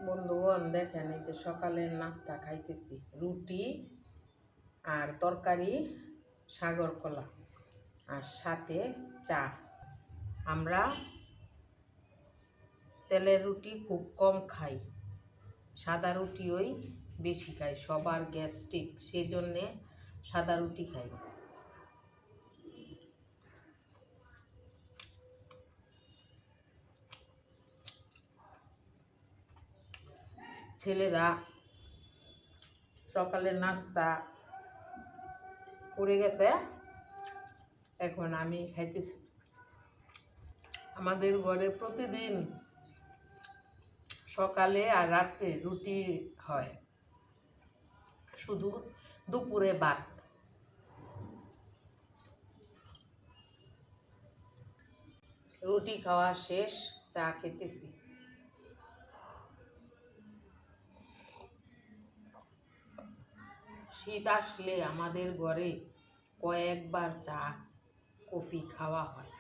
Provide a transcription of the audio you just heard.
বন্ধুগণ দেখেন, এই যে সকালের নাস্তা খাইতেছি, রুটি আর তরকারি, সাগর কলা আর সাথে চা। আমরা তেলের রুটি খুব কম খাই, সাদা রুটি ওই বেশি খাই, সবার গ্যাস্ট্রিক, সেই জন্যে সাদা রুটি খাই। ছেলেরা সকালের নাস্তা করে গেছে, এখন আমি খাইতেছি। আমাদের ঘরে প্রতিদিন সকালে আর রাত্রে রুটি হয়, শুধু দুপুরে ভাত। রুটি খাওয়া শেষ, চা খেতেছি। শীত আসলে আমাদের ঘরে কয়েকবার চা কফি খাওয়া হয়।